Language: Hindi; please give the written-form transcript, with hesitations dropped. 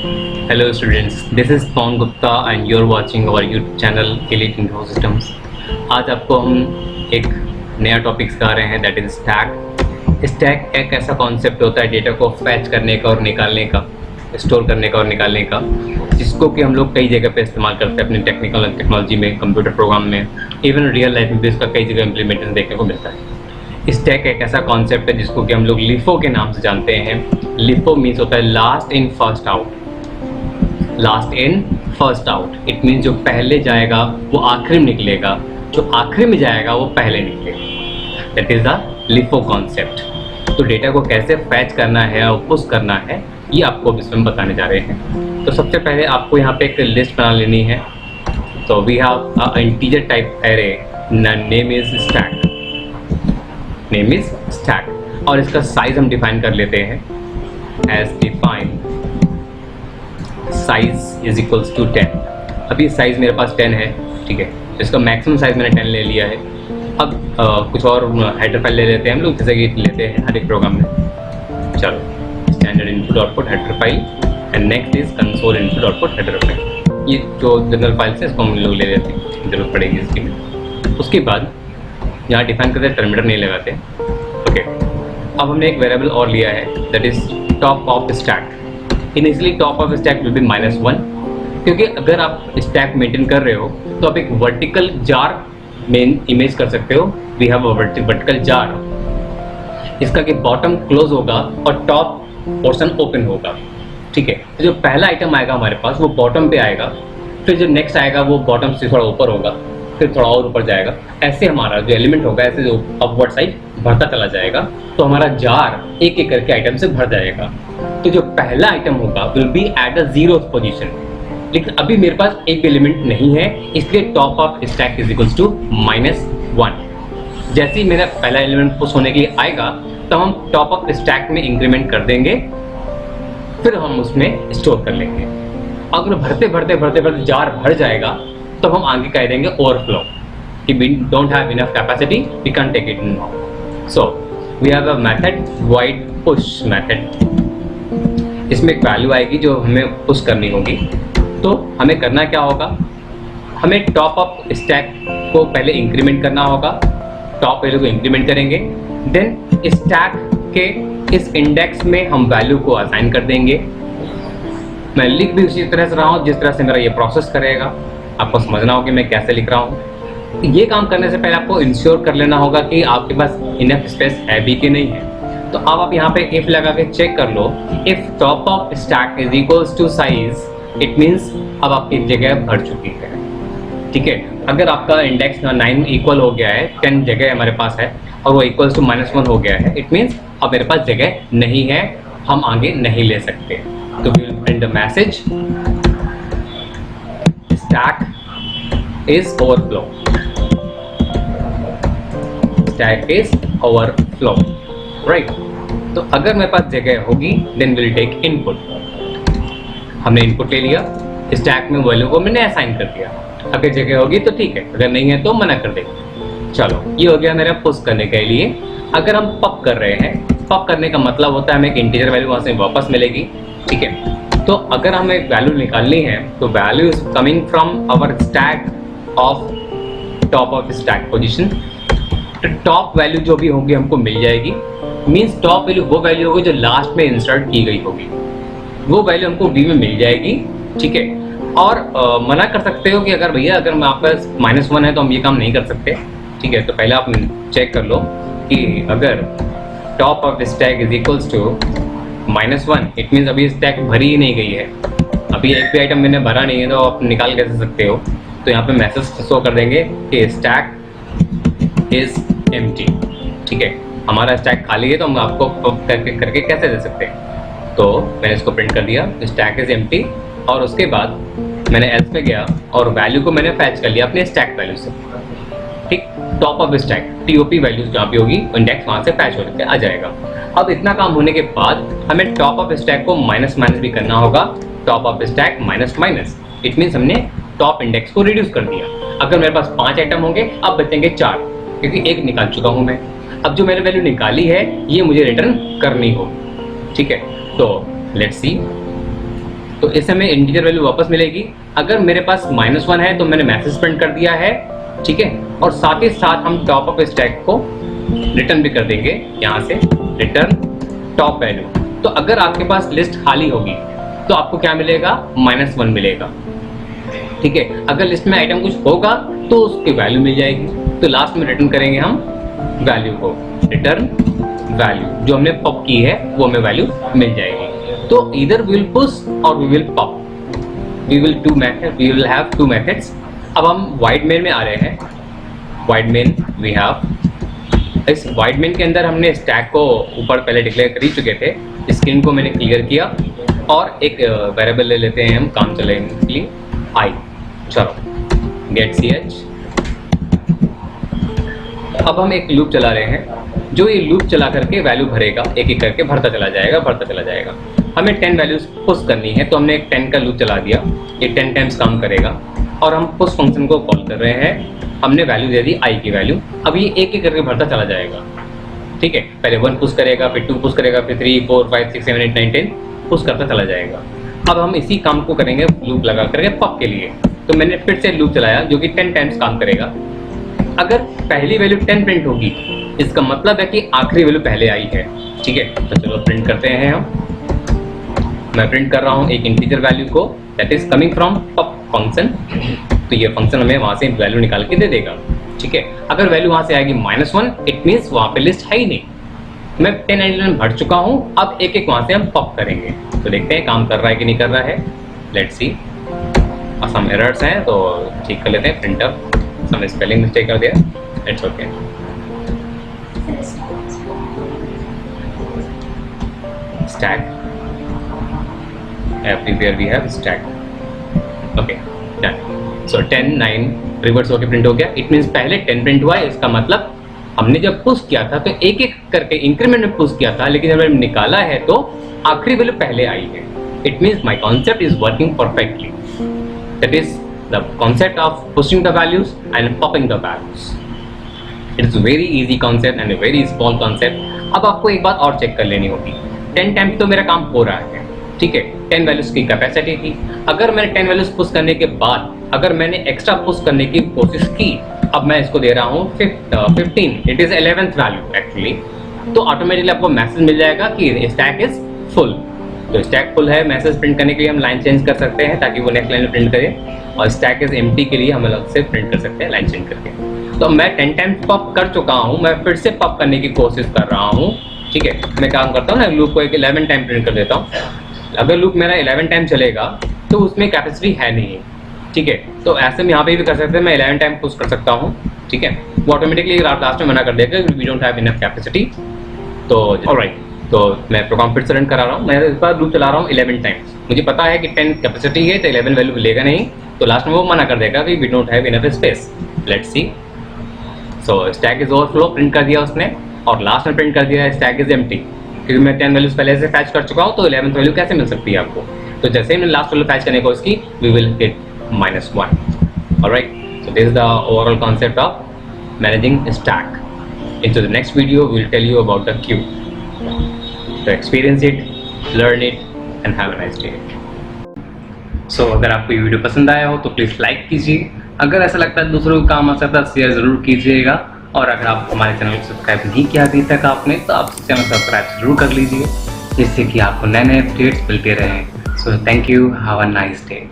Hello students, this is Pawan Gupta and you're watching our YouTube channel Elite Info Systems। आज आपको हम एक नया टॉपिक सिखा रहे हैं, दैट इज स्टैक। स्टैक एक ऐसा कॉन्सेप्ट होता है डेटा को फैच करने का और निकालने का, स्टोर करने का और निकालने का, जिसको कि हम लोग कई जगह पे इस्तेमाल करते हैं अपने टेक्नोलॉजी में, कंप्यूटर प्रोग्राम में, इवन रियल लाइफ में भी इसका कई जगह इम्प्लीमेंटेशन देखने को मिलता है। स्टैक एक ऐसा कॉन्सेप्ट है जिसको कि हम लोग लिफो के नाम से जानते हैं। लिफो मीन्स होता है last in first out. Last in first out it means जो पहले जाएगा वो आखिरी में निकलेगा, जो आखिरी में जाएगा वो पहले निकलेगा। That is the LIFO concept. तो डेटा को कैसे फैच करना है और पुश करना है ये आपको इसमें बताने जा रहे हैं। तो सबसे पहले आपको यहाँ पे एक लिस्ट बना लेनी है। तो we have integer type array, name is stack, name is stack, और इसका साइज हम डिफाइन कर लेते हैं as define size is equals to 10। अभी साइज मेरे पास 10 है, ठीक है, तो इसका मैक्सिमम साइज मैंने 10 ले लिया है। अब कुछ और हेडर फाइल ले लेते हैं हम लोग, जैसे कि लेते हैं हर एक प्रोग्राम में। चलो, standard input output header file and next is console input output header file. ये जो जनरल फाइल्स है इसको हम लोग ले लेते हैं, जरूरत पड़ेगी इसकी में। उसके बाद यहाँ डिफाइन करते हैं, टर्मिनेटर नहीं लगाते। ओके, अब हमने एक वेरिएबल और लिया है, that is top of stack. Initially top of stack will be -1, क्योंकि अगर आप स्टैक मेंटेन कर रहे हो तो आप एक वर्टिकल जार में इमेज कर सकते हो। We have a vertical jar, इसका कि बॉटम क्लोज होगा और टॉप पोर्शन ओपन होगा, ठीक है। तो जो पहला आइटम आएगा हमारे पास वो बॉटम पे आएगा, फिर जो नेक्स्ट आएगा वो बॉटम से थोड़ा ऊपर होगा, फिर थोड़ा और ऊपर जाएगा। ऐसे हमारा जो एलिमेंट होगा ऐसे जो अपवर्ड साइड बढ़ता चला जाएगा, तो हमारा जार एक एक करके आइटम से भर जाएगा। तो जो पहला आइटम होगा will be at the 0th position, लेकिन अभी मेरे पास एक एलिमेंट नहीं है, इसलिए top of stack is equals to -1। जैसे ही मेरा पहला एलिमेंट पुश होने के लिए आएगा तो हम टॉप ऑफ स्टैक में इंक्रीमेंट कर देंगे, फिर हम उसमें स्टोर कर लेंगे। अगर भरते भरते भरते भरते जार भर जाएगा तो हम आगे कह देंगे ओवरफ्लो, कि we don't have enough capacity, we can take it now. So we have a method void push method. इसमें एक वैल्यू आएगी जो हमें पुश करनी होगी। तो हमें करना क्या होगा, हमें टॉप ऑफ स्टैक को पहले इंक्रीमेंट करना होगा। टॉप वैल्यू को इंक्रीमेंट करेंगे, देन स्टैक के इस इंडेक्स में हम वैल्यू को असाइन कर देंगे। मैं लिख भी उसी तरह से रहा हूँ जिस तरह से मेरा ये प्रोसेस करेगा। आपको समझना होगा कि मैं कैसे लिख रहा हूँ। ये काम करने से पहले आपको इंश्योर कर लेना होगा कि आपके पास इनफ स्पेस है भी कि नहीं है। तो अब आप यहाँ पे इफ लगा के चेक कर लो। If top of stack is equals to size, it means अब आपकी जगह भर चुकी है, ठीक है। अगर आपका इंडेक्स 9 इक्वल हो गया है, 10 जगह हमारे पास है और वो इक्वल्स टू -1 हो गया है, इट मीन्स अब मेरे पास जगह नहीं है, हम आगे नहीं ले सकते। तो we will print the message stack is overflow, stack is overflow, right। तो अगर मेरे पास जगह होगी then we'll take input। हमने इनपुट ले लिया, स्टैक में वैल्यू को मैंने असाइन कर दिया। अगर जगह होगी तो ठीक है, अगर नहीं है तो मना कर देंगे। चलो, ये हो गया मेरा पुश करने के लिए। अगर हम पॉप कर रहे हैं, पॉप करने का मतलब होता है हमें एक इंटीजर वैल्यू वहां से वापस मिलेगी, ठीक है। तो अगर हमें एक वैल्यू निकालनी है तो value is coming from our stack of top of stack position. तो टॉप वैल्यू जो भी होगी हमको मिल जाएगी। मींस टॉप वैल्यू वो वैल्यू होगी जो लास्ट में इंसर्ट की गई होगी, वो वैल्यू हमको डी में मिल जाएगी, ठीक है। और मना कर सकते हो कि अगर भैया अगर मैं आपका -1 है तो हम ये काम नहीं कर सकते, ठीक है। तो पहले आप चेक कर लो कि अगर top of stack is equals to -1, it means अभी स्टैक भरी ही नहीं गई है, अभी एक भी आइटम मैंने भरा नहीं है, तो आप निकाल कैसे सकते हो। तो यहाँ पे मैसेज शो कर देंगे कि स्टैक इज एम्प्टी, ठीक है। हमारा स्टैक खाली है तो हम आपको करके कैसे दे सकते हैं। तो मैंने इसको प्रिंट कर दिया, स्टैक इज एम्प्टी, और उसके बाद मैंने एल्स पे गया और वैल्यू को मैंने फैच कर लिया अपने स्टैक वैल्यू से, ठीक। Top of stack TOP values जहाँ पे होगी इंडेक्स वहाँ से फैच होकर आ जाएगा। अब इतना काम होने के बाद हमें टॉप ऑफ स्टैक को माइनस भी करना होगा। Top of stack minus, it means हमने टॉप इंडेक्स को रिड्यूस कर दिया। अगर मेरे पास 5 आइटम होंगे, अब बचेंगे 4, क्योंकि एक निकाल चुका हूँ मैं। अब जो मैंने वैल्यू निकाली है ये मुझे रिटर्न करनी होगी, ठीक है। तो लेट्स सी, तो इससे हमें इंटीजर वैल्यू वापस मिलेगी। अगर मेरे पास -1 है तो मैंने मैसेज प्रिंट कर दिया है, ठीक है। और साथ ही साथ हम टॉप अप स्टैक को रिटर्न भी कर देंगे, यहाँ से रिटर्न टॉप वैल्यू। तो अगर आपके पास लिस्ट खाली होगी तो आपको क्या मिलेगा, -1 मिलेगा, ठीक है। अगर लिस्ट में आइटम कुछ होगा तो उसकी वैल्यू मिल जाएगी। तो लास्ट में रिटर्न करेंगे हम वैल्यू को, रिटर्न वैल्यू जो हमने पॉप की है वो हमें वैल्यू मिल जाएगी। तो इधर वी विल पुश और we will pop, we will have two methods. अब हम वाइड मेन में आ रहे हैं। वाइड मेन वी हैव, इस वाइड मेन के अंदर हमने स्टैक को ऊपर पहले डिक्लेयर कर ही चुके थे। स्क्रीन को मैंने क्लियर किया और एक वेरिएबल ले लेते हैं हम काम चलाने के लिए, आई। चलो गेट ch। अब हम एक लूप चला रहे हैं, जो ये लूप चला करके वैल्यू भरेगा, एक एक करके भरता चला जाएगा। हमें 10 वैल्यूज पुश करनी है, तो हमने एक 10 का लूप चला दिया, ये 10 टाइम्स काम करेगा। और हम पुश फंक्शन को कॉल कर रहे हैं, हमने वैल्यू दे दी आई की वैल्यू। अब ये एक एक करके भरता चला जाएगा, ठीक है। पहले 1 पुश करेगा, फिर 2 पुश करेगा, फिर 3 4 5 6 7 8 9 10 पुश करता चला जाएगा। अब हम इसी काम को करेंगे लूप लगा करके पॉप के लिए। तो मैंने फिर से लूप चलाया जो कि 10 टाइम्स काम करेगा। अगर पहली वैल्यू 10 प्रिंट होगी, इसका मतलब है कि आखिरी वैल्यू पहले आई है, ठीक है। तो चलो प्रिंट करते हैं हम। मैं प्रिंट कर रहा हूँ एक इंटीजर वैल्यू को, that is coming from pop function. तो ये फंक्शन हमें वहाँ से वैल्यू निकाल के दे देगा, ठीक है। अगर वैल्यू वहाँ से आएगी -1, इट मीन्स वहाँ पे लिस्ट है ही नहीं। मैं 10 एलिमेंट भर चुका हूँ, अब एक एक वहाँ से हम पॉप करेंगे। तो देखते हैं काम कर रहा है कि नहीं कर रहा है। Let's see. सम एरर्स हैं तो ठीक कर लेते हैं। प्रिंटर सम स्पेलिंग मिस्टेक कर दिया, it's okay. Stack, everywhere we have stack, okay done. So 10 9 reverse होके प्रिंट हो गया। इट मीन्स पहले 10 प्रिंट हुआ है, इसका मतलब हमने जब पुश किया था तो एक एक करके इंक्रीमेंट में पुश किया था, लेकिन जब हमने निकाला है तो आखिरी वैल्यू पहले आई है। It means my concept is working perfectly. That is the concept of pushing the values and popping the values. It is very easy concept and very small concept. अब आपको एक बात और चेक कर लेनी होगी। 10 टाइम्स तो मेरा काम हो रहा है, ठीक है। 10 वैल्यूज की कैपेसिटी थी। अगर मैंने 10 वैल्यूज पुश करने के बाद अगर मैंने एक्स्ट्रा पुश करने की कोशिश की, अब मैं इसको दे रहा हूँ 15, it is 11th value actually, तो ऑटोमेटिकली आपको मैसेज मिल जाएगा कि स्टैक इज फुल। तो स्टैक फुल है, मैसेज प्रिंट करने के लिए हम लाइन चेंज कर सकते हैं ताकि वो नेक्स्ट लाइन में प्रिंट करे, और स्टैक इज एम्प्टी के लिए हम अलग से प्रिंट कर सकते हैं लाइन चेंज करके। तो मैं 10 टाइम्स पॉप कर चुका हूँ, मैं फिर से पॉप करने की कोशिश कर रहा हूँ, ठीक है। मैं काम करता हूँ ना, लूप को एक 11 टाइम प्रिंट कर देता हूँ। अगर लूप मेरा 11 टाइम चलेगा तो उसमें कैपेसिटी है नहीं, ठीक है। तो ऐसे में यहाँ पे भी कर सकते हैं, मैं 11 टाइम पुश कर सकता हूँ, ठीक है। वो ऑटोमेटिकली लास्ट में मना कर देगा, we don't have enough capacity. तो ऑलराइट, तो मैं प्रोग्राम फिर से रन करा रहा हूँ। मैं इस बार लूप चला रहा हूँ 11 टाइम्स। मुझे पता है कि 10 कैपेसिटी है तो 11 वैल्यू लेगा नहीं, तो लास्ट में वो मना कर देगा कि we don't have enough space. Let's see. So stack is overflow print कर दिया उसने, और लास्ट में प्रिंट कर दिया स्टैक इज एम्प्टी, क्योंकि मैं 10 वैल्यूज पहले से फैच कर चुका हूँ, तो 11th वैल्यू कैसे मिल सकती है आपको। तो जैसे ही मैंने लास्ट वैल्यू फैच करने को इसकी, we will get -1। Alright, so this is the overall concept of managing stack. Into the next video we will tell you about the queue. So experience it, learn it and have a nice day. So अगर आपको ये वीडियो पसंद आया हो तो प्लीज़ लाइक कीजिए। अगर ऐसा लगता है दूसरों को काम आ सकता है शेयर ज़रूर कीजिएगा। और अगर आप हमारे चैनल को सब्सक्राइब नहीं किया अभी तक आपने, तो आप चैनल सब्सक्राइब जरूर कर लीजिए, जिससे कि आपको नए नए अपडेट्स मिलते रहें। So thank you, have a nice day.